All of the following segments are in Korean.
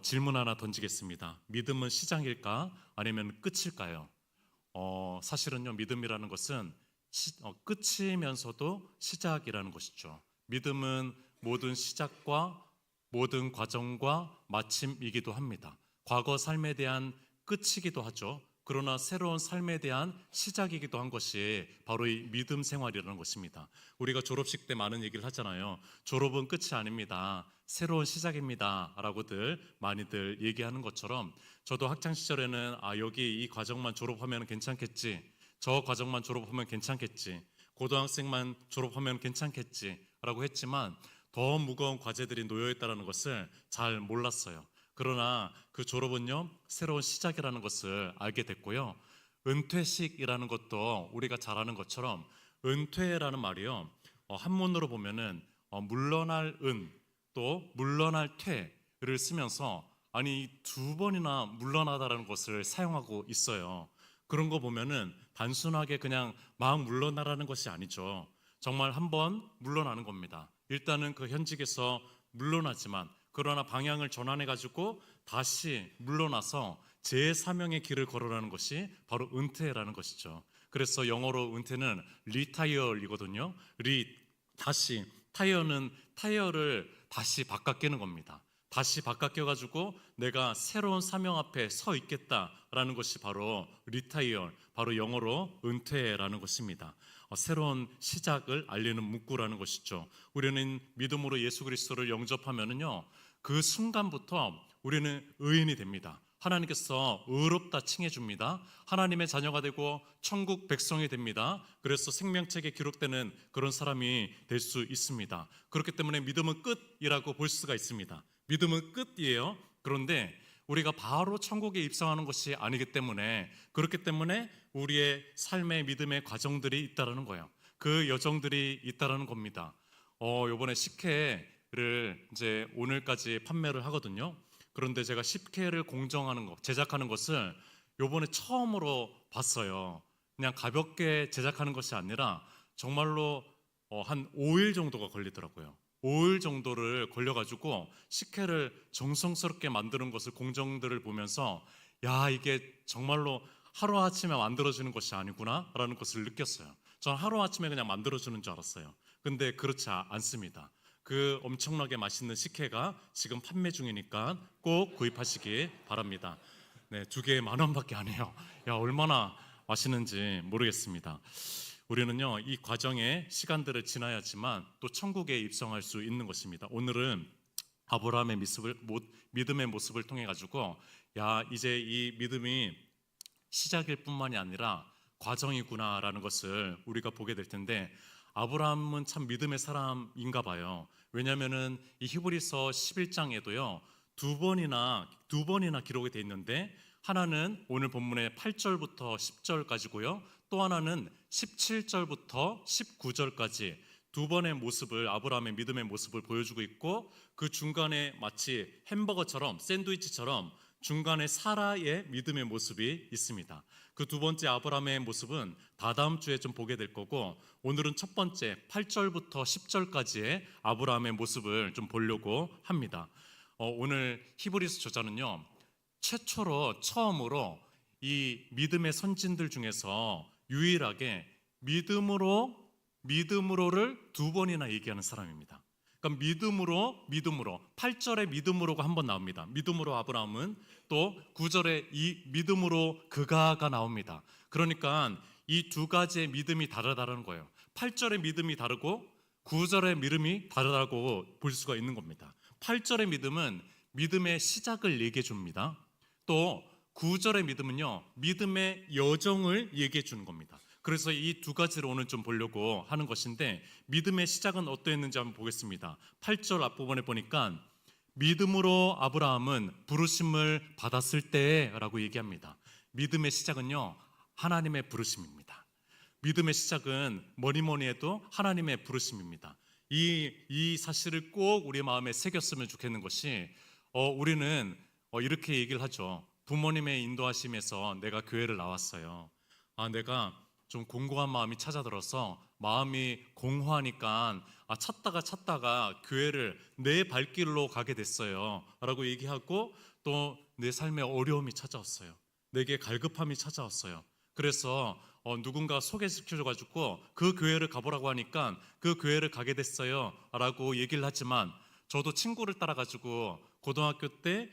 질문 하나 던지겠습니다. 믿음은 시작일까? 아니면 끝일까요? 사실은요, 믿음이라는 것은 끝이면서도 시작이라는 것이죠. 믿음은 모든 시작과 모든 과정과 마침이기도 합니다. 과거 삶에 대한 끝이기도 하죠. 그러나 새로운 삶에 대한 시작이기도 한 것이 바로 이 믿음 생활이라는 것입니다. 우리가 졸업식 때 많은 얘기를 하잖아요. 졸업은 끝이 아닙니다. 새로운 시작입니다. 라고들 많이들 얘기하는 것처럼 저도 학창 시절에는 여기 이 과정만 졸업하면 괜찮겠지. 저 과정만 졸업하면 괜찮겠지. 고등학생만 졸업하면 괜찮겠지. 라고 했지만 더 무거운 과제들이 놓여 있다는 것을 잘 몰랐어요. 그러나 그 졸업은요, 새로운 시작이라는 것을 알게 됐고요. 은퇴식이라는 것도 우리가 잘 아는 것처럼 은퇴라는 말이요, 한문으로 보면은 물러날 은, 또 물러날 퇴를 쓰면서 아니 두 번이나 물러나다라는 것을 사용하고 있어요. 그런 거 보면은 단순하게 그냥 막 물러나라는 것이 아니죠. 정말 한 번 물러나는 겁니다. 일단은 그 현직에서 물러나지만 그러나 방향을 전환해 가지고 다시 물러나서 제 사명의 길을 걸어라는 것이 바로 은퇴라는 것이죠. 그래서 영어로 은퇴는 retire이거든요. 다시, 타이어는 타이어를 다시 바꿔 끼는 겁니다. 다시 바꿔 껴가지고 내가 새로운 사명 앞에 서 있겠다라는 것이 바로 리타이어, 바로 영어로 은퇴라는 것입니다. 새로운 시작을 알리는 문구라는 것이죠. 우리는 믿음으로 예수 그리스도를 영접하면은요, 그 순간부터 우리는 의인이 됩니다. 하나님께서 의롭다 칭해 줍니다. 하나님의 자녀가 되고 천국 백성이 됩니다. 그래서 생명책에 기록되는 그런 사람이 될 수 있습니다. 그렇기 때문에 믿음은 끝이라고 볼 수가 있습니다. 믿음은 끝이에요. 그런데 우리가 바로 천국에 입성하는 것이 아니기 때문에, 그렇기 때문에 우리의 삶의 믿음의 과정들이 있다라는 거예요. 그 여정들이 있다라는 겁니다. 요번에 10회를 이제 오늘까지 판매를 하거든요. 그런데 제가 10회를 공정하는 것, 제작하는 것을 요번에 처음으로 봤어요. 그냥 가볍게 제작하는 것이 아니라 정말로 한 5일 정도가 걸리더라고요. 5일 정도를 걸려가지고 10회를 정성스럽게 만드는 것을, 공정들을 보면서 야, 이게 정말로 하루아침에 만들어지는 것이 아니구나 라는 것을 느꼈어요. 전 하루아침에 그냥 만들어주는 줄 알았어요. 근데 그렇지 않습니다. 그 엄청나게 맛있는 식혜가 지금 판매 중이니까 꼭 구입하시기 바랍니다. 네, 2개에 10,000원밖에 안 해요. 야, 얼마나 맛있는지 모르겠습니다. 우리는요, 이 과정의 시간들을 지나야지만 또 천국에 입성할 수 있는 것입니다. 오늘은 아브라함의 믿음의 모습을 통해 가지고 야, 이제 이 믿음이 시작일 뿐만이 아니라 과정이구나라는 것을 우리가 보게 될 텐데, 아브라함은 참 믿음의 사람인가 봐요. 왜냐하면은 이 히브리서 11장에도요, 두 번이나 기록이 되어 있는데, 하나는 오늘 본문의 8절부터 10절까지고요. 또 하나는 17절부터 19절까지 두 번의 모습을, 아브라함의 믿음의 모습을 보여주고 있고, 그 중간에 마치 햄버거처럼, 샌드위치처럼 중간에 사라의 믿음의 모습이 있습니다. 그 두 번째 아브라함의 모습은 다다음 주에 좀 보게 될 거고, 오늘은 첫 번째 8절부터 10절까지의 아브라함의 모습을 좀 보려고 합니다. 오늘 히브리서 저자는요, 처음으로 이 믿음의 선진들 중에서 유일하게 믿음으로를 두 번이나 얘기하는 사람입니다. 그러니까 믿음으로 8절에 믿음으로가 한 번 나옵니다. 믿음으로 아브라함은, 또 9절에 이 믿음으로 그가가 나옵니다. 그러니까 이 두 가지의 믿음이 다르다는 거예요. 8절의 믿음이 다르고 9절의 믿음이 다르다고 볼 수가 있는 겁니다. 8절의 믿음은 믿음의 시작을 얘기해 줍니다. 또 9절의 믿음은요, 믿음의 여정을 얘기해 주는 겁니다. 그래서 이 두 가지를 오늘 좀 보려고 하는 것인데, 믿음의 시작은 어떠했는지 한번 보겠습니다. 8절 앞부분에 보니까 믿음으로 아브라함은 부르심을 받았을 때라고 얘기합니다. 믿음의 시작은요, 하나님의 부르심입니다. 믿음의 시작은 뭐니 해도 하나님의 부르심입니다. 이 사실을 꼭 우리 마음에 새겼으면 좋겠는 것이, 우리는 이렇게 얘기를 하죠. 부모님의 인도하심에서 내가 교회를 나왔어요. 내가 좀 공고한 마음이 찾아들어서 마음이 공허하니까 찾다가 교회를 내 발길로 가게 됐어요 라고 얘기하고 또 내 삶에 어려움이 찾아왔어요. 내게 갈급함이 찾아왔어요. 그래서 누군가 소개시켜줘가지고 그 교회를 가보라고 하니까 그 교회를 가게 됐어요 라고 얘기를 하지만 저도 친구를 따라가지고 고등학교 때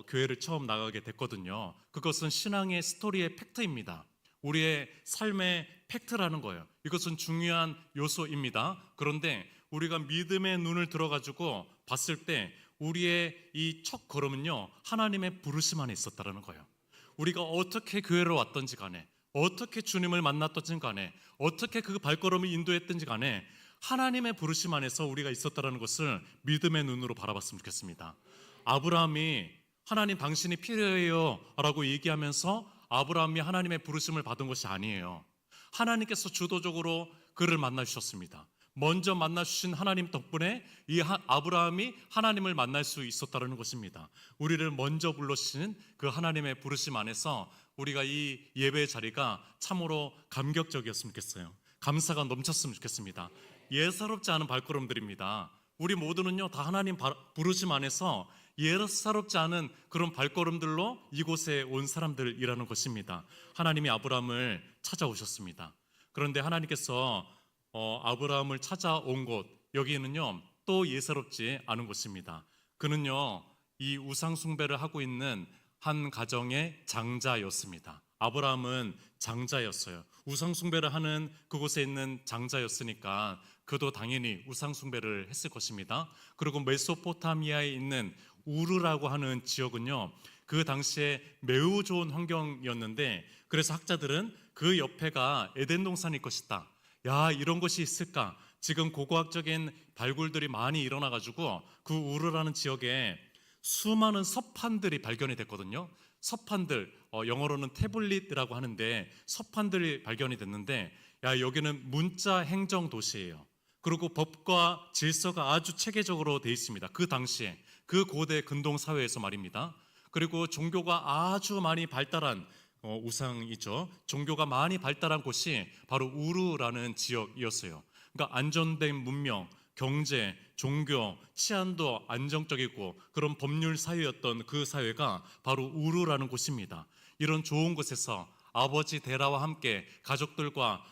교회를 처음 나가게 됐거든요. 그것은 신앙의 스토리의 팩트입니다. 우리의 삶의 팩트라는 거예요. 이것은 중요한 요소입니다. 그런데 우리가 믿음의 눈을 들어가지고 봤을 때 우리의 이 첫 걸음은요, 하나님의 부르심 안에 있었다는 거예요. 우리가 어떻게 교회를 왔던지 간에, 어떻게 주님을 만났던지 간에, 어떻게 그 발걸음을 인도했던지 간에 하나님의 부르심 안에서 우리가 있었다는 것을 믿음의 눈으로 바라봤으면 좋겠습니다. 아브라함이 하나님 당신이 필요해요 라고 얘기하면서 아브라함이 하나님의 부르심을 받은 것이 아니에요. 하나님께서 주도적으로 그를 만나주셨습니다. 먼저 만나주신 하나님 덕분에 이 아브라함이 하나님을 만날 수 있었다는 것입니다. 우리를 먼저 불러주신 그 하나님의 부르심 안에서 우리가 이 예배의 자리가 참으로 감격적이었으면 좋겠어요. 감사가 넘쳤으면 좋겠습니다. 예사롭지 않은 발걸음들입니다. 우리 모두는요 다 하나님 부르심 안에서 예사롭지 않은 그런 발걸음들로 이곳에 온 사람들이라는 것입니다. 하나님이 아브라함을 찾아오셨습니다. 그런데 하나님께서 아브라함을 찾아온 곳, 여기는요 또 예사롭지 않은 곳입니다. 그는요 이 우상 숭배를 하고 있는 한 가정의 장자였습니다. 아브라함은 장자였어요. 우상 숭배를 하는 그곳에 있는 장자였으니까 그도 당연히 우상 숭배를 했을 것입니다. 그리고 메소포타미아에 있는 우르라고 하는 지역은요 그 당시에 매우 좋은 환경이었는데, 그래서 학자들은 그 옆에가 에덴 동산일 것이다. 야, 이런 것이 있을까? 지금 고고학적인 발굴들이 많이 일어나가지고 그 우르라는 지역에 수많은 서판들이 발견이 됐거든요. 서판들, 영어로는 태블릿이라고 하는데 서판들이 발견이 됐는데, 야, 여기는 문자 행정 도시예요. 그리고 법과 질서가 아주 체계적으로 돼 있습니다. 그 당시에, 그 고대 근동 사회에서 말입니다. 그리고 종교가 아주 많이 발달한 우상이죠. 종교가 많이 발달한 곳이 바로 우르라는 지역이었어요. 그러니까 안전된 문명, 경제, 종교, 치안도 안정적이고 그런 법률 사회였던 그 사회가 바로 우르라는 곳입니다. 이런 좋은 곳에서 아버지 데라와 함께 가족들과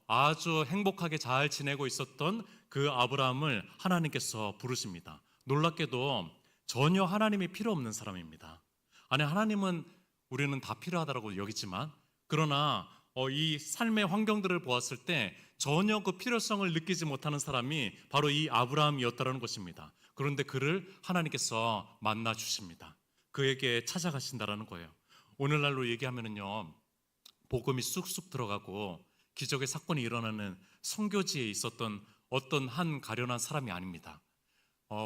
아주 행복하게 잘 지내고 있었던 그 아브라함을 하나님께서 부르십니다. 놀랍게도 전혀 하나님이 필요 없는 사람입니다. 아니, 하나님은 우리는 다 필요하다고 여기지만, 그러나 이 삶의 환경들을 보았을 때 전혀 그 필요성을 느끼지 못하는 사람이 바로 이 아브라함이었다는 것입니다. 그런데 그를 하나님께서 만나 주십니다. 그에게 찾아가신다라는 거예요. 오늘날로 얘기하면은요, 복음이 쑥쑥 들어가고 기적의 사건이 일어나는 선교지에 있었던 어떤 한 가련한 사람이 아닙니다.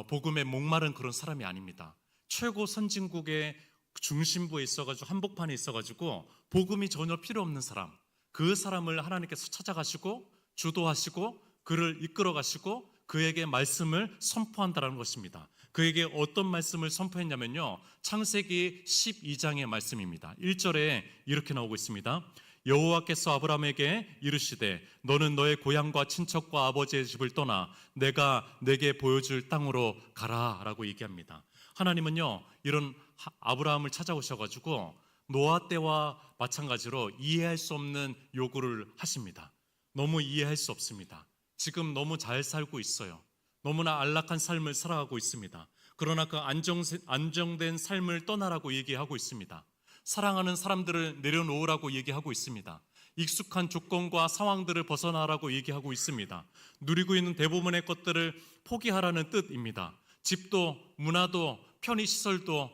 복음에 목마른 그런 사람이 아닙니다. 최고 선진국의 중심부에 있어가지고 한복판에 있어가지고 복음이 전혀 필요 없는 사람, 그 사람을 하나님께서 찾아가시고 주도하시고 그를 이끌어 가시고 그에게 말씀을 선포한다는 것입니다. 그에게 어떤 말씀을 선포했냐면요, 창세기 12장의 말씀입니다. 1절에 이렇게 나오고 있습니다. 여호와께서 아브라함에게 이르시되 너는 너의 고향과 친척과 아버지의 집을 떠나 내가 내게 보여줄 땅으로 가라 라고 얘기합니다. 하나님은요 이런 아브라함을 찾아오셔가지고 노아 때와 마찬가지로 이해할 수 없는 요구를 하십니다. 너무 이해할 수 없습니다. 지금 너무 잘 살고 있어요. 너무나 안락한 삶을 살아가고 있습니다. 그러나 그 안정된 삶을 떠나라고 얘기하고 있습니다. 사랑하는 사람들을 내려놓으라고 얘기하고 있습니다. 익숙한 조건과 상황들을 벗어나라고 얘기하고 있습니다. 누리고 있는 대부분의 것들을 포기하라는 뜻입니다. 집도 문화도 편의시설도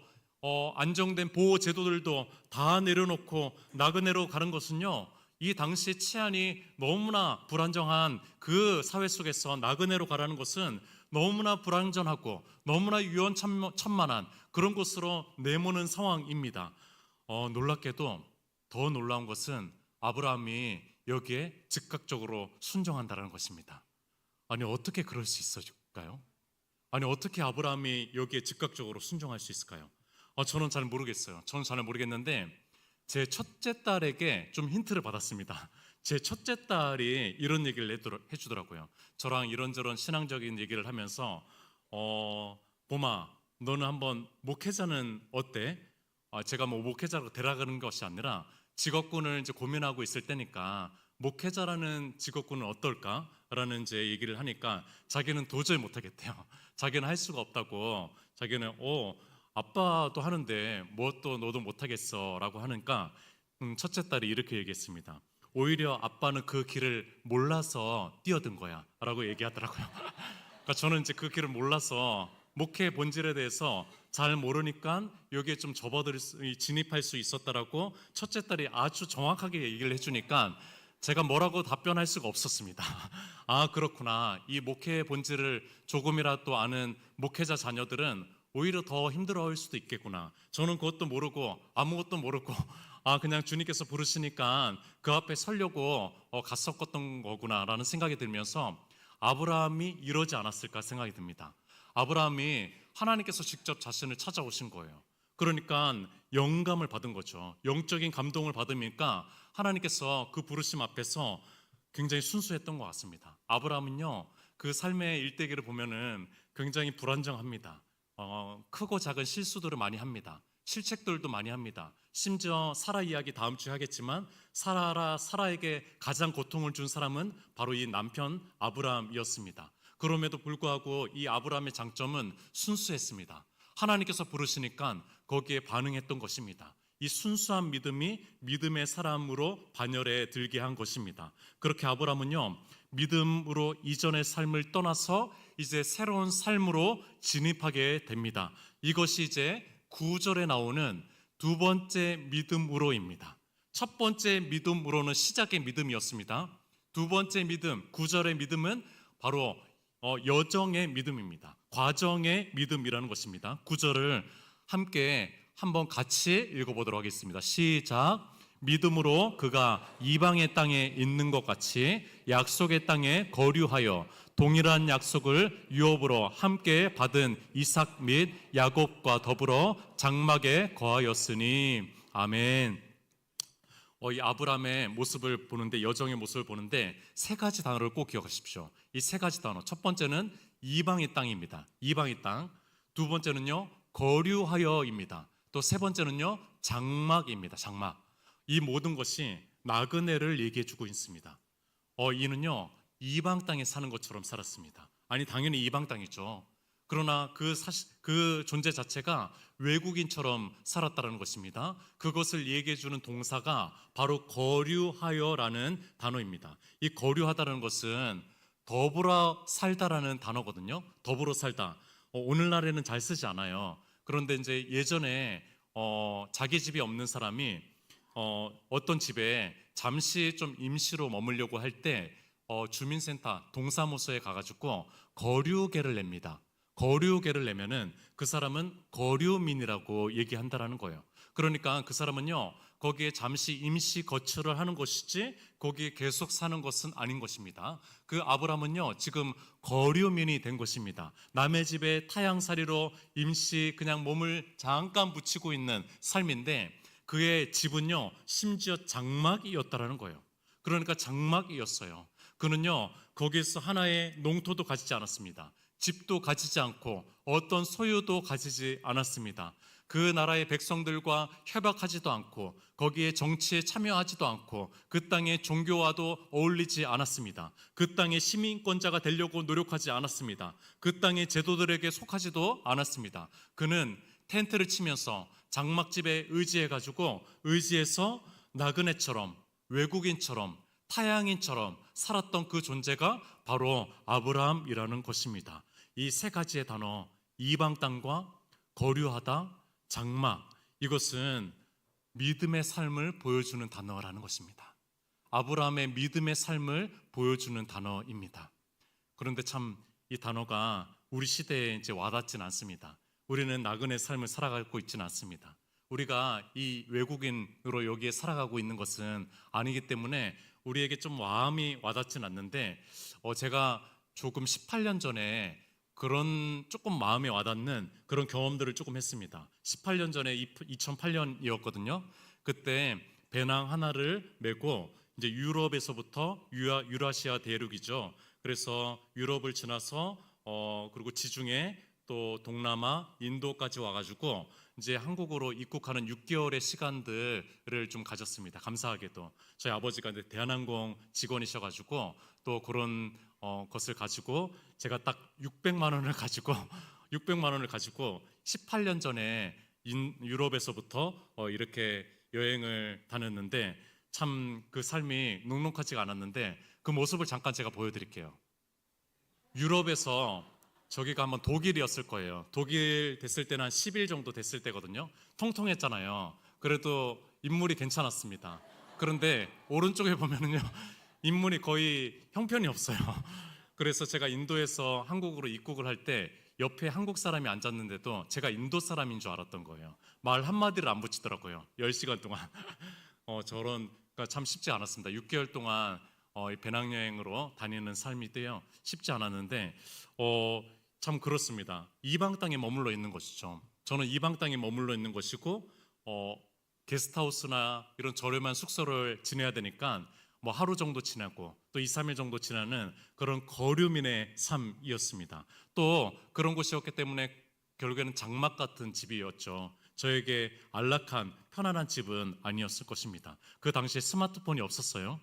안정된 보호 제도들도 다 내려놓고 나그네로 가는 것은요, 이 당시 치안이 너무나 불안정한 그 사회 속에서 나그네로 가라는 것은 너무나 불안전하고 너무나 위험천만한 그런 곳으로 내모는 상황입니다. 놀랍게도 더 놀라운 것은 아브라함이 여기에 즉각적으로 순종한다는 것입니다. 아니, 어떻게 그럴 수 있을까요? 아니, 어떻게 아브라함이 여기에 즉각적으로 순종할 수 있을까요? 저는 잘 모르겠어요. 저는 잘 모르겠는데 제 첫째 딸에게 좀 힌트를 받았습니다. 제 첫째 딸이 이런 얘기를 해주더라고요. 저랑 이런저런 신앙적인 얘기를 하면서 봄아, 너는 한번 목회자는 어때? 제가 뭐 목회자로 데려가는 것이 아니라 직업군을 이제 고민하고 있을 때니까 목회자라는 직업군은 어떨까? 라는 이제 얘기를 하니까 자기는 도저히 못하겠대요. 자기는 할 수가 없다고. 자기는 아빠도 하는데 뭐 또 너도 못하겠어 라고 하니까 첫째 딸이 이렇게 얘기했습니다. 오히려 아빠는 그 길을 몰라서 뛰어든 거야 라고 얘기하더라고요. 그러니까 저는 이제 그 길을 몰라서 목회 본질에 대해서 잘 모르니까 여기에 좀 진입할 수 있었다라고 첫째 딸이 아주 정확하게 얘기를 해주니까 제가 뭐라고 답변할 수가 없었습니다. 아, 그렇구나. 이 목회의 본질을 조금이라도 아는 목회자 자녀들은 오히려 더 힘들어할 수도 있겠구나. 저는 그것도 모르고 아무것도 모르고 그냥 주님께서 부르시니까 그 앞에 서려고 갔었던 거구나라는 생각이 들면서 아브라함이 이러지 않았을까 생각이 듭니다. 아브라함이 하나님께서 직접 자신을 찾아오신 거예요. 그러니까 영감을 받은 거죠. 영적인 감동을 받으니까 하나님께서 그 부르심 앞에서 굉장히 순수했던 것 같습니다. 아브라함은요, 그 삶의 일대기를 보면은 굉장히 불안정합니다. 크고 작은 실수들을 많이 합니다. 실책들도 많이 합니다. 심지어 사라 이야기 다음 주에 하겠지만 사라에게 가장 고통을 준 사람은 바로 이 남편 아브라함이었습니다. 그럼에도 불구하고 이 아브라함의 장점은 순수했습니다. 하나님께서 부르시니까 거기에 반응했던 것입니다. 이 순수한 믿음이 믿음의 사람으로 반열에 들게 한 것입니다. 그렇게 아브라함은요, 믿음으로 이전의 삶을 떠나서 이제 새로운 삶으로 진입하게 됩니다. 이것이 이제 9절에 나오는 두 번째 믿음으로입니다. 첫 번째 믿음으로는 시작의 믿음이었습니다. 두 번째 믿음, 9절의 믿음은 바로 여정의 믿음입니다. 과정의 믿음이라는 것입니다. 9절을 함께 한번 같이 읽어보도록 하겠습니다. 시작. 믿음으로 그가 이방의 땅에 있는 것 같이 약속의 땅에 거류하여 동일한 약속을 유업으로 함께 받은 이삭 및 야곱과 더불어 장막에 거하였으니. 아멘. 이 아브라함의 모습을 보는데, 여정의 모습을 보는데 세 가지 단어를 꼭 기억하십시오. 이 세 가지 단어, 첫 번째는 이방의 땅입니다. 이방의 땅. 두 번째는요, 거류하여입니다. 또 세 번째는요, 장막입니다. 장막. 이 모든 것이 나그네를 얘기해 주고 있습니다. 이는요, 이방 땅에 사는 것처럼 살았습니다. 아니, 당연히 이방 땅이죠. 그러나 그 존재 자체가 외국인처럼 살았다는 것입니다. 그것을 얘기해 주는 동사가 바로 거류하여라는 단어입니다. 이 거류하다는 것은 더불어 살다라는 단어거든요. 더불어 살다. 오늘날에는 잘 쓰지 않아요. 그런데 이제 예전에 자기 집이 없는 사람이 어떤 집에 잠시 좀 임시로 머물려고 할 때 주민센터 동사무소에 가가지고 거류계를 냅니다. 거류계를 내면은 그 사람은 거류민이라고 얘기한다라는 거예요. 그러니까 그 사람은요, 거기에 잠시 임시 거처를 하는 것이지 거기에 계속 사는 것은 아닌 것입니다. 그 아브라함은요, 지금 거류민이 된 것입니다. 남의 집에 타향살이로 임시 그냥 몸을 잠깐 붙이고 있는 삶인데, 그의 집은요, 심지어 장막이었다라는 거예요. 그러니까 장막이었어요. 그는요, 거기서 하나의 농토도 가지지 않았습니다. 집도 가지지 않고 어떤 소유도 가지지 않았습니다. 그 나라의 백성들과 협약하지도 않고 거기에 정치에 참여하지도 않고 그 땅의 종교와도 어울리지 않았습니다. 그 땅의 시민권자가 되려고 노력하지 않았습니다. 그 땅의 제도들에게 속하지도 않았습니다. 그는 텐트를 치면서 장막집에 의지해서 나그네처럼, 외국인처럼, 타양인처럼 살았던 그 존재가 바로 아브라함이라는 것입니다. 이 세 가지의 단어, 이방 땅과 거류하다, 장막, 이것은 믿음의 삶을 보여주는 단어라는 것입니다. 아브라함의 믿음의 삶을 보여주는 단어입니다. 그런데 참 이 단어가 우리 시대에 이제 와닿지는 않습니다. 우리는 나그네 삶을 살아가고 있지는 않습니다. 우리가 이 외국인으로 여기에 살아가고 있는 것은 아니기 때문에 우리에게 좀 마음이 와닿지는 않는데, 제가 조금 18년 전에 그런 조금 마음에 와닿는 그런 경험들을 조금 했습니다. 18년 전에 2008년이었거든요. 그때 배낭 하나를 메고 이제 유럽에서부터 유라시아 대륙이죠. 그래서 유럽을 지나서 그리고 지중해 또 동남아, 인도까지 와가지고 이제 한국으로 입국하는 6개월의 시간들을 좀 가졌습니다. 감사하게도 저희 아버지가 이제 대한항공 직원이셔가지고 또 그런 것을 가지고 제가 딱 600만 원을 가지고 600만 원을 가지고 18년 전에 유럽에서부터 이렇게 여행을 다녔는데 참 그 삶이 녹록하지가 않았는데 그 모습을 잠깐 제가 보여드릴게요. 유럽에서 저기가 한번 독일이었을 거예요. 독일 됐을 때는 한 10일 정도 됐을 때거든요. 통통했잖아요. 그래도 인물이 괜찮았습니다. 그런데 오른쪽에 보면은요, 인물이 거의 형편이 없어요. 그래서 제가 인도에서 한국으로 입국을 할 때 옆에 한국 사람이 앉았는데도 제가 인도 사람인 줄 알았던 거예요. 말 한마디를 안 붙이더라고요. 10시간 동안. 저런, 그러니까 참 쉽지 않았습니다. 6개월 동안 이 배낭여행으로 다니는 삶이때요 쉽지 않았는데 참 그렇습니다. 이방 땅에 머물러 있는 것이죠. 저는 이방 땅에 머물러 있는 것이고 게스트하우스나 이런 저렴한 숙소를 지내야 되니까 뭐 하루 정도 지나고 또 2, 3일 정도 지나는 그런 거류민의 삶이었습니다. 또 그런 곳이었기 때문에 결국에는 장막 같은 집이었죠. 저에게 안락한 편안한 집은 아니었을 것입니다. 그 당시에 스마트폰이 없었어요.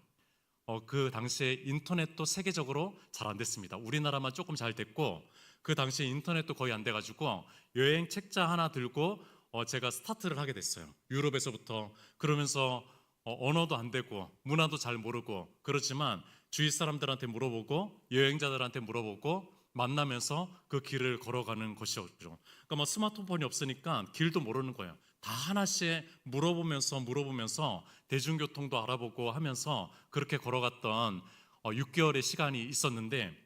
그 당시에 인터넷도 세계적으로 잘 안 됐습니다. 우리나라만 조금 잘 됐고 그 당시에 인터넷도 거의 안 돼가지고 여행 책자 하나 들고 제가 스타트를 하게 됐어요. 유럽에서부터. 그러면서 언어도 안 되고 문화도 잘 모르고 그렇지만 주위 사람들한테 물어보고 여행자들한테 물어보고 만나면서 그 길을 걸어가는 것이었죠. 그러니까 뭐 스마트폰이 없으니까 길도 모르는 거예요. 다 하나씩 물어보면서 대중교통도 알아보고 하면서 그렇게 걸어갔던 6개월의 시간이 있었는데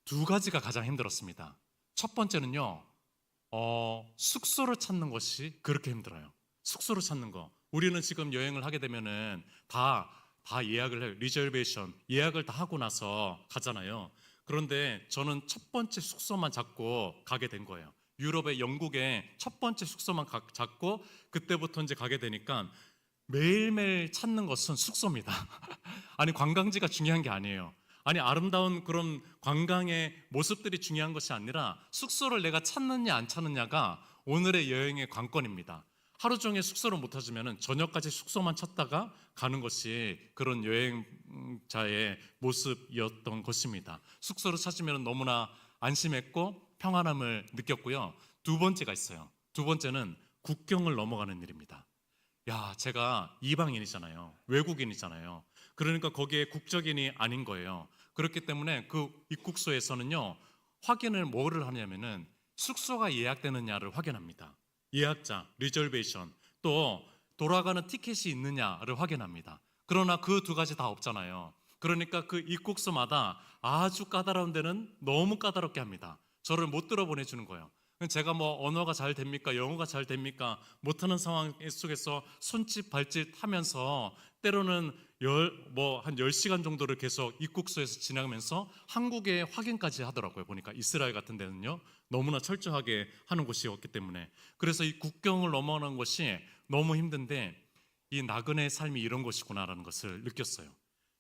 두 가지가 가장 힘들었습니다. 첫 번째는요, 숙소를 찾는 것이 그렇게 힘들어요. 숙소를 찾는 거. 우리는 지금 여행을 하게 되면은 다 예약을 해요. 리저베이션 예약을 다 하고 나서 가잖아요. 그런데 저는 첫 번째 숙소만 잡고 가게 된 거예요. 유럽의 영국에 첫 번째 숙소만 잡고 그때부터 이제 가게 되니까 매일매일 찾는 것은 숙소입니다. 아니 관광지가 중요한 게 아니에요. 아니 아름다운 그런 관광의 모습들이 중요한 것이 아니라 숙소를 내가 찾느냐 안 찾느냐가 오늘의 여행의 관건입니다. 하루 종일 숙소를 못 찾으면 저녁까지 숙소만 찾다가 가는 것이 그런 여행자의 모습이었던 것입니다. 숙소를 찾으면 너무나 안심했고 평안함을 느꼈고요. 두 번째가 있어요. 두 번째는 국경을 넘어가는 일입니다. 제가 이방인이잖아요. 외국인이잖아요. 그러니까 거기에 국적인이 아닌 거예요. 그렇기 때문에 그 입국소에서는요, 확인을 뭐를 하냐면은 숙소가 예약되느냐를 확인합니다. 예약자, 리저베이션, 또 돌아가는 티켓이 있느냐를 확인합니다. 그러나 그 두 가지 다 없잖아요. 그러니까 그 입국소마다 아주 까다로운 데는 너무 까다롭게 합니다. 저를 못 들어보내주는 거예요. 제가 뭐 언어가 잘 됩니까? 영어가 잘 됩니까? 못하는 상황 속에서 손짓 발짓 하면서 때로는 한 10시간 정도를 계속 입국소에서 지나가면서 한국에 확인까지 하더라고요. 보니까 이스라엘 같은 데는요. 너무나 철저하게 하는 곳이었기 때문에. 그래서 이 국경을 넘어가는 것이 너무 힘든데 이 나그네의 삶이 이런 것이구나라는 것을 느꼈어요.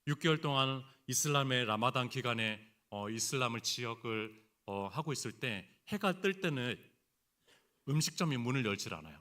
6개월 동안 이슬람의 라마단 기간에 이슬람을 지역을 하고 있을 때 해가 뜰 때는 음식점이 문을 열질 않아요.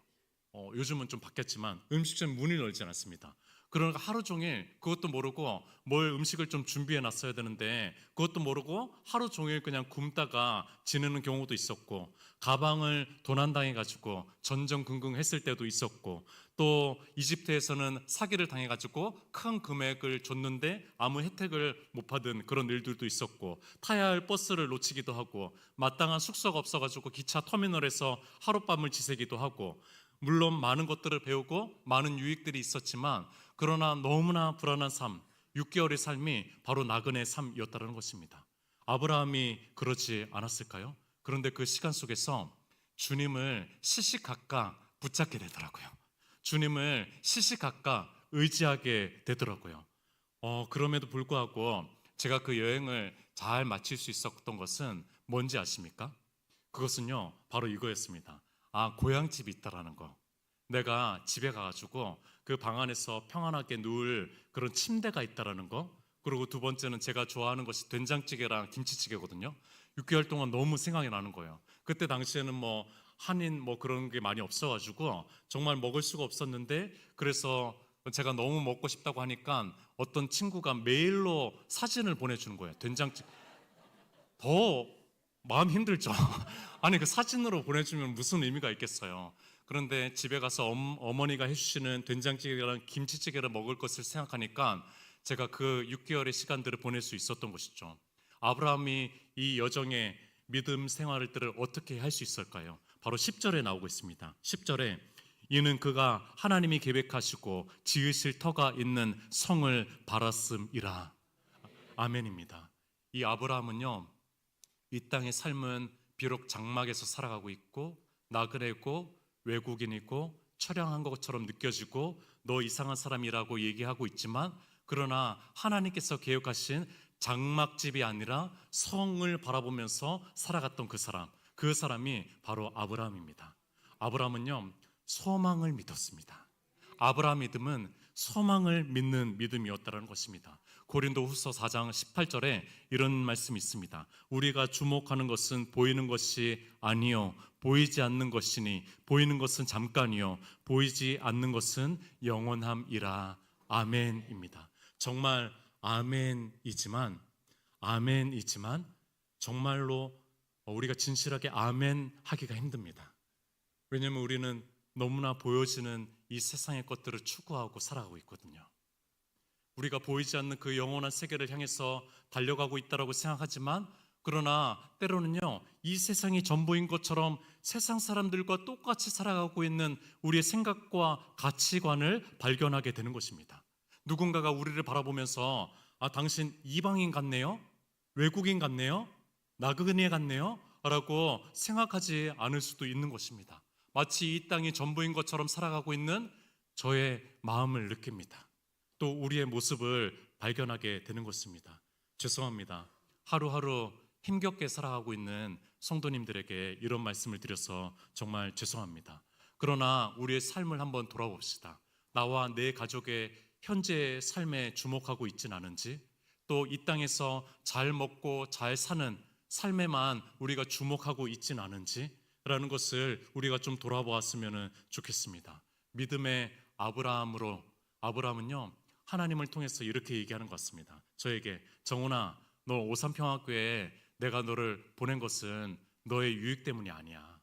요즘은 좀 바뀌었지만 음식점 문을 열지 않았습니다. 그러니까 하루 종일 그것도 모르고 뭘 음식을 좀 준비해 놨어야 되는데 그것도 모르고 하루 종일 그냥 굶다가 지내는 경우도 있었고 가방을 도난당해 가지고 전전긍긍했을 때도 있었고 또 이집트에서는 사기를 당해 가지고 큰 금액을 줬는데 아무 혜택을 못 받은 그런 일들도 있었고 타야 할 버스를 놓치기도 하고 마땅한 숙소가 없어 가지고 기차 터미널에서 하룻밤을 지새기도 하고 물론 많은 것들을 배우고 많은 유익들이 있었지만 그러나 너무나 불안한 삶, 6개월의 삶이 바로 나그네의 삶이었다는 것입니다. 아브라함이 그렇지 않았을까요? 그런데 그 시간 속에서 주님을 시시각각 붙잡게 되더라고요. 주님을 시시각각 의지하게 되더라고요. 그럼에도 불구하고 제가 그 여행을 잘 마칠 수 있었던 것은 뭔지 아십니까? 그것은요, 바로 이거였습니다. 고향집이 있다라는 거. 내가 집에 가가지고 그 방 안에서 평안하게 누울 그런 침대가 있다라는 거. 그리고 두 번째는 제가 좋아하는 것이 된장찌개랑 김치찌개거든요. 6개월 동안 너무 생각이 나는 거예요. 그때 당시에는 뭐 한인 뭐 그런 게 많이 없어가지고 정말 먹을 수가 없었는데, 그래서 제가 너무 먹고 싶다고 하니까 어떤 친구가 메일로 사진을 보내주는 거예요. 된장찌개. 더 마음 힘들죠. 아니 그 사진으로 보내주면 무슨 의미가 있겠어요. 그런데 집에 가서 어머니가 해주시는 된장찌개랑 김치찌개를 먹을 것을 생각하니까 제가 그 6개월의 시간들을 보낼 수 있었던 것이죠. 아브라함이 이 여정의 믿음 생활들을 어떻게 할 수 있을까요? 바로 10절에 나오고 있습니다. 10절에 이는 그가 하나님이 계획하시고 지으실 터가 있는 성을 바랐음이라. 아멘입니다. 이 아브라함은요, 이 땅의 삶은 비록 장막에서 살아가고 있고 나그네고 외국인이고 처량한 것처럼 느껴지고 너 이상한 사람이라고 얘기하고 있지만, 그러나 하나님께서 계획하신 장막집이 아니라 성을 바라보면서 살아갔던 그 사람이 바로 아브라함입니다. 아브라함은요, 소망을 믿었습니다. 아브라함 믿음은 소망을 믿는 믿음이었다는 것입니다. 고린도후서 4장 18절에 이런 말씀이 있습니다. 우리가 주목하는 것은 보이는 것이 아니요 보이지 않는 것이니 보이는 것은 잠깐이요 보이지 않는 것은 영원함이라. 아멘입니다. 정말 아멘이지만 정말로 우리가 진실하게 아멘 하기가 힘듭니다. 왜냐하면 우리는 너무나 보여지는 이 세상의 것들을 추구하고 살아가고 있거든요. 우리가 보이지 않는 그 영원한 세계를 향해서 달려가고 있다고 생각하지만, 그러나 때로는요, 이 세상이 전부인 것처럼 세상 사람들과 똑같이 살아가고 있는 우리의 생각과 가치관을 발견하게 되는 것입니다. 누군가가 우리를 바라보면서 당신 이방인 같네요? 외국인 같네요? 나그네 같네요? 라고 생각하지 않을 수도 있는 것입니다. 마치 이 땅이 전부인 것처럼 살아가고 있는 저의 마음을 느낍니다. 또 우리의 모습을 발견하게 되는 것입니다. 죄송합니다. 하루하루 힘겹게 살아가고 있는 성도님들에게 이런 말씀을 드려서 정말 죄송합니다. 그러나 우리의 삶을 한번 돌아봅시다. 나와 내 가족의 현재의 삶에 주목하고 있진 않은지, 또 이 땅에서 잘 먹고 잘 사는 삶에만 우리가 주목하고 있진 않은지 라는 것을 우리가 좀 돌아보았으면 좋겠습니다. 믿음의 아브라함은요, 하나님을 통해서 이렇게 얘기하는 것 같습니다. 저에게, 정훈아, 너 오산평화교회에 내가 너를 보낸 것은 너의 유익 때문이 아니야.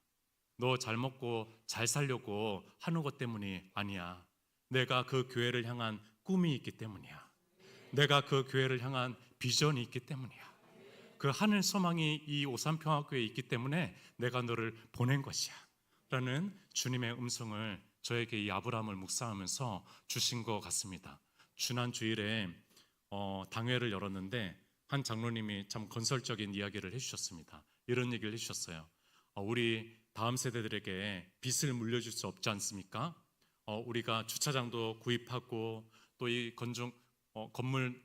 너 잘 먹고 잘 살려고 하는 것 때문이 아니야. 내가 그 교회를 향한 꿈이 있기 때문이야. 내가 그 교회를 향한 비전이 있기 때문이야. 그 하늘 소망이 이 오산평화교회에 있기 때문에 내가 너를 보낸 것이야 라는 주님의 음성을 저에게 이 아브라함을 묵상하면서 주신 것 같습니다. 지난 주일에 당회를 열었는데 한 장로님이 참 건설적인 이야기를 해주셨습니다. 이런 얘기를 해주셨어요. 우리 다음 세대들에게 빚을 물려줄 수 없지 않습니까? 우리가 주차장도 구입하고 또 이 건물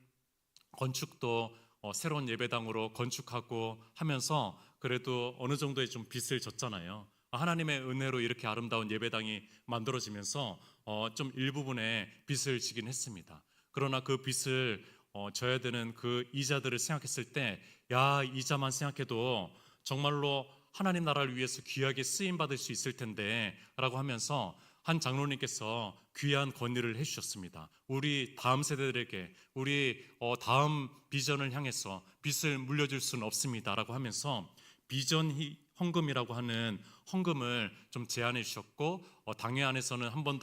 건축도 새로운 예배당으로 건축하고 하면서 그래도 어느 정도의 좀 빚을 졌잖아요. 하나님의 은혜로 이렇게 아름다운 예배당이 만들어지면서 좀 일부분의 빚을 지긴 했습니다. 그러나 그 빚을 져야 되는 그 이자들을 생각했을 때, 야, 이자만 생각해도 정말로 하나님 나라를 위해서 귀하게 쓰임 받을 수 있을 텐데 라고 하면서 한 장로님께서 귀한 건의를 해주셨습니다. 우리 다음 세대들에게 우리 다음 비전을 향해서 빚을 물려줄 수는 없습니다 라고 하면서 비전 헌금이라고 하는 헌금을 좀 제안해 주셨고, 당회 안에서는 한 번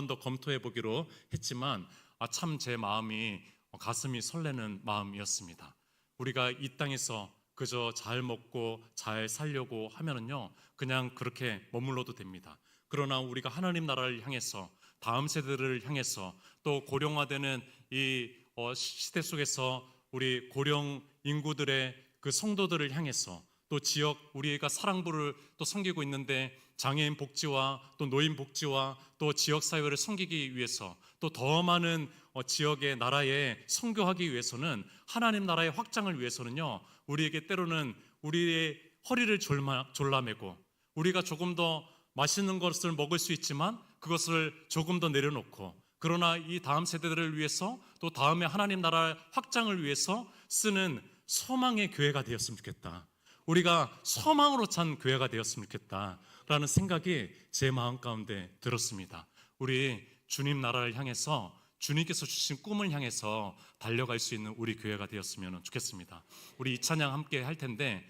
더 검토해 보기로 했지만 참 제 마음이 가슴이 설레는 마음이었습니다. 우리가 이 땅에서 그저 잘 먹고 잘 살려고 하면은요, 그냥 그렇게 머물러도 됩니다. 그러나 우리가 하나님 나라를 향해서, 다음 세대를 향해서, 또 고령화되는 이 시대 속에서 우리 고령 인구들의 그 성도들을 향해서, 또 지역 우리가 사랑부를 또 섬기고 있는데 장애인 복지와 또 노인 복지와 또 지역 사회를 섬기기 위해서, 또 더 많은 지역의 나라에 선교하기 위해서는, 하나님 나라의 확장을 위해서는요, 우리에게 때로는 우리의 허리를 졸라매고 우리가 조금 더 맛있는 것을 먹을 수 있지만 그것을 조금 더 내려놓고, 그러나 이 다음 세대들을 위해서, 또 다음에 하나님 나라 확장을 위해서 쓰는 소망의 교회가 되었으면 좋겠다. 우리가 소망으로 찬 교회가 되었으면 좋겠다라는 생각이 제 마음 가운데 들었습니다. 우리 주님 나라를 향해서, 주님께서 주신 꿈을 향해서 달려갈 수 있는 우리 교회가 되었으면 좋겠습니다. 우리 이 찬양 함께 할 텐데,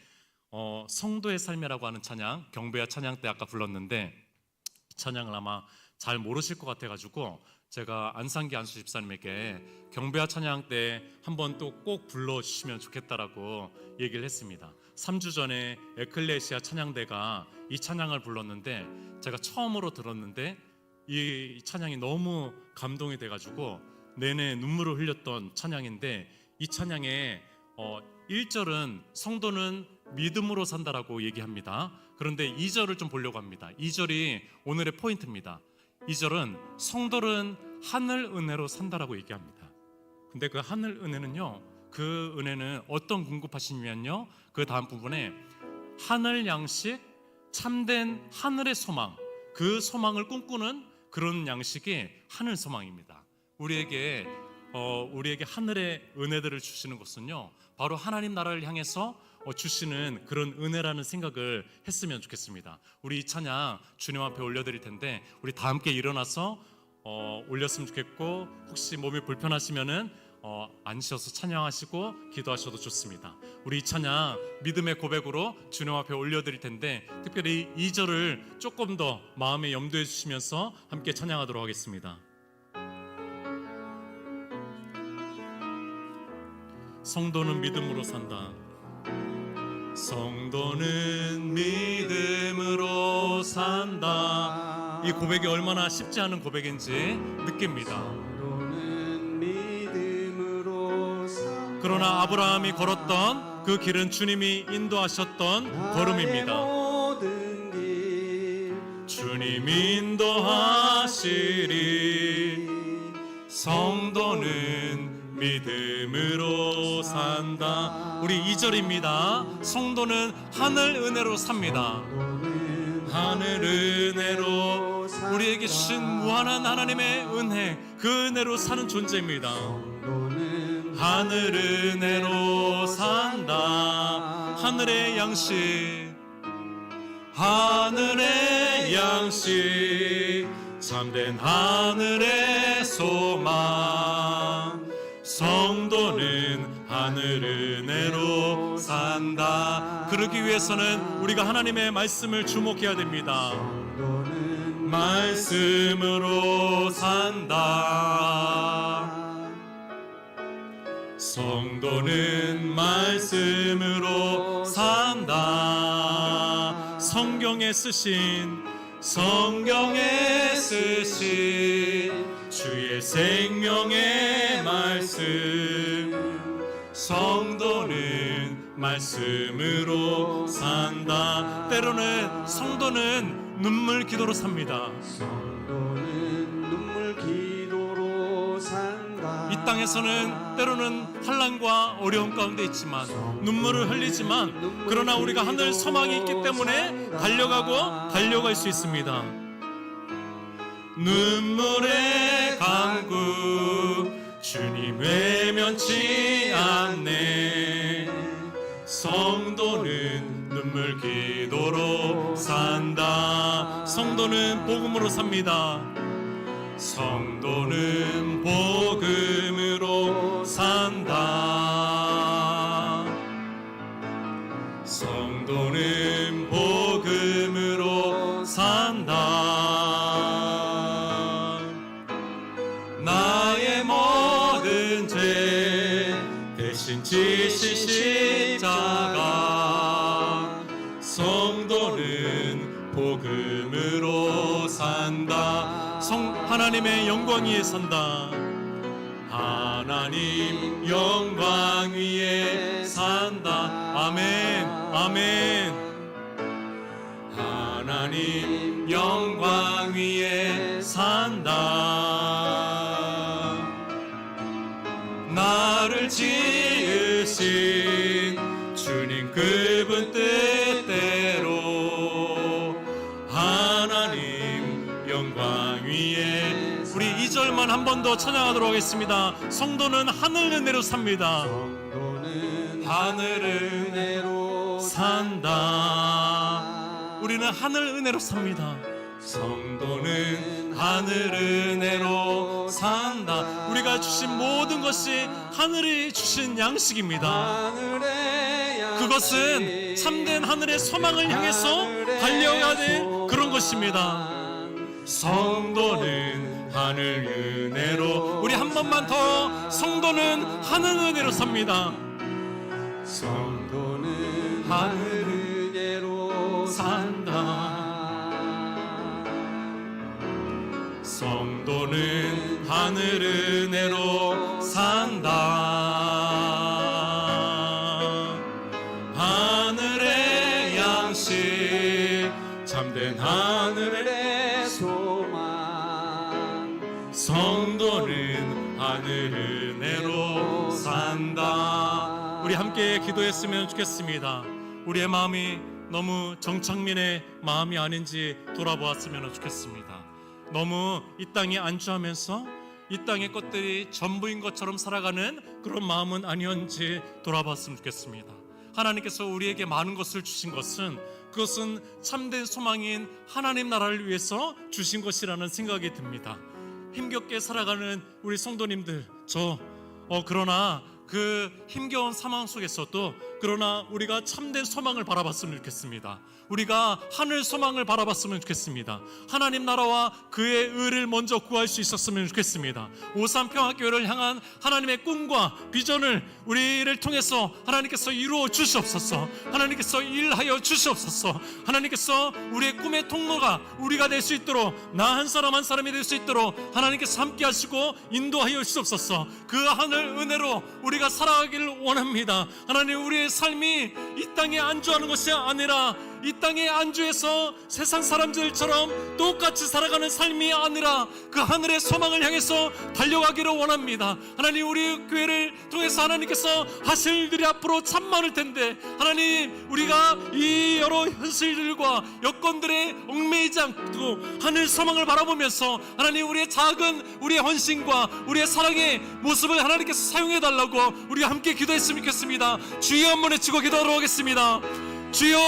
성도의 삶이라고 하는 찬양, 경배와 찬양 때 아까 불렀는데, 이 찬양을 아마 잘 모르실 것 같아가지고 제가 안상기 안수 집사님에게 경배와 찬양 때 한번 또 꼭 불러주시면 좋겠다라고 얘기를 했습니다. 3주 전에 에클레시아 찬양대가 이 찬양을 불렀는데, 제가 처음으로 들었는데 이 찬양이 너무 감동이 돼가지고 내내 눈물을 흘렸던 찬양인데, 이 찬양의 1절은 성도는 믿음으로 산다라고 얘기합니다. 그런데 2절을 좀 보려고 합니다. 2절이 오늘의 포인트입니다. 2절은 성도는 하늘 은혜로 산다라고 얘기합니다. 근데 그 하늘 은혜는요, 그 은혜는 어떤 공급하시냐면요, 그 다음 부분에 하늘 양식, 참된 하늘의 소망, 그 소망을 꿈꾸는 그런 양식이 하늘 소망입니다. 우리에게 하늘의 은혜들을 주시는 것은요, 바로 하나님 나라를 향해서 주시는 그런 은혜라는 생각을 했으면 좋겠습니다. 우리 이 찬양 주님 앞에 올려드릴 텐데, 우리 다 함께 일어나서 올렸으면 좋겠고, 혹시 몸이 불편하시면은 앉으셔서 찬양하시고 기도하셔도 좋습니다. 우리 이 찬양 믿음의 고백으로 주님 앞에 올려드릴 텐데, 특별히 2절을 조금 더 마음에 염두해 주시면서 함께 찬양하도록 하겠습니다. 성도는 믿음으로 산다. 성도는 믿음으로 산다. 이 고백이 얼마나 쉽지 않은 고백인지 느낍니다. 그러나 아브라함이 걸었던 그 길은 주님이 인도하셨던 걸음입니다. 주님이 인도하시리. 성도는 믿음으로 산다. 우리 2절입니다. 성도는 하늘 은혜로 삽니다. 하늘 은혜로, 우리에게 주신 무한한 하나님의 은혜, 그 은혜로 사는 존재입니다. 하늘 은혜로 산다. 하늘의 양식, 하늘의 양식, 참된 하늘의 소망. 성도는 하늘 은혜로 산다. 그러기 위해서는 우리가 하나님의 말씀을 주목해야 됩니다. 말씀으로 산다. 성도는 말씀으로 산다. 성경에 쓰신 주의 생명의 말씀. 성도는 말씀으로 산다. 때로는 성도는 눈물 기도로 삽니다. 이 땅에서는 때로는 환난과 어려움 가운데 있지만, 눈물을 흘리지만, 그러나 우리가 하늘 소망이 있기 때문에 달려갈 수 있습니다. 눈물의 강구 주님 외면치 않네. 성도는 눈물 기도로 산다. 성도는 복음으로 삽니다. 성도는 복음으로 산다. 성도는 복음으로 산다. 나의 모든 죄 대신 지신 십자가. 성도는 복음으로 산다. 하나님의 영광 위에 산다. 하나님 영광 위에 산다. 아멘, 아멘. 하나님 영광 위에 산다. 나를 지으신 주님 그분 뜻대로 하나님 영광 위에. 우리 2절만 한 번 더 찬양하도록 하겠습니다. 성도는 하늘 은혜로 삽니다. 성도는 하늘 은혜로 산다. 우리는 하늘 은혜로 삽니다. 성도는 하늘 은혜로 산다. 우리가 주신 모든 것이 하늘이 주신 양식입니다. 하늘의 양식, 그것은 참된 하늘의 소망을 향해서 달려가야 될 그런 것입니다. 성도는 하늘 은혜로. 우리 한 번만 더. 성도는 하늘 은혜로 삽니다. 성도는 하늘 은혜로 산다. 성도는 하늘 은혜로 산다. 하늘의 양식, 참된 하늘의 소망. 성도는 하늘 은혜로 산다. 우리 함께 기도했으면 좋겠습니다. 우리의 마음이 너무 정창민의 마음이 아닌지 돌아보았으면 좋겠습니다. 너무 이 땅에 안주하면서 이 땅의 것들이 전부인 것처럼 살아가는 그런 마음은 아니었는지 돌아봤으면 좋겠습니다. 하나님께서 우리에게 많은 것을 주신 것은 그것은 참된 소망인 하나님 나라를 위해서 주신 것이라는 생각이 듭니다. 힘겹게 살아가는 우리 성도님들, 그러나 그 힘겨운 상황 속에서도 그러나 우리가 참된 소망을 바라봤으면 좋겠습니다. 우리가 하늘 소망을 바라봤으면 좋겠습니다. 하나님 나라와 그의 의를 먼저 구할 수 있었으면 좋겠습니다. 오산평화교회를 향한 하나님의 꿈과 비전을 우리를 통해서 하나님께서 이루어 주시옵소서. 하나님께서 일하여 주시옵소서. 하나님께서 우리의 꿈의 통로가 우리가 될 수 있도록, 나 한 사람 한 사람이 될 수 있도록 하나님께서 함께 하시고 인도하여 주시옵소서. 그 하늘 은혜로 우리가 살아가기를 원합니다. 하나님, 우리의 삶이 이 땅에 안주하는 것이 아니라 이 땅에 안주해서 세상 사람들처럼 똑같이 살아가는 삶이 아니라 그 하늘의 소망을 향해서 달려가기를 원합니다. 하나님, 우리 교회를 통해서 하나님께서 하실 일들이 앞으로 참 많을 텐데, 하나님, 우리가 이 여러 현실들과 여건들에 얽매이지 않고 하늘 소망을 바라보면서 하나님, 우리의 작은 우리의 헌신과 우리의 사랑의 모습을 하나님께서 사용해달라고 우리가 함께 기도했으면 좋겠습니다. 주여 한번 외치고 기도하러 오겠습니다. 주여!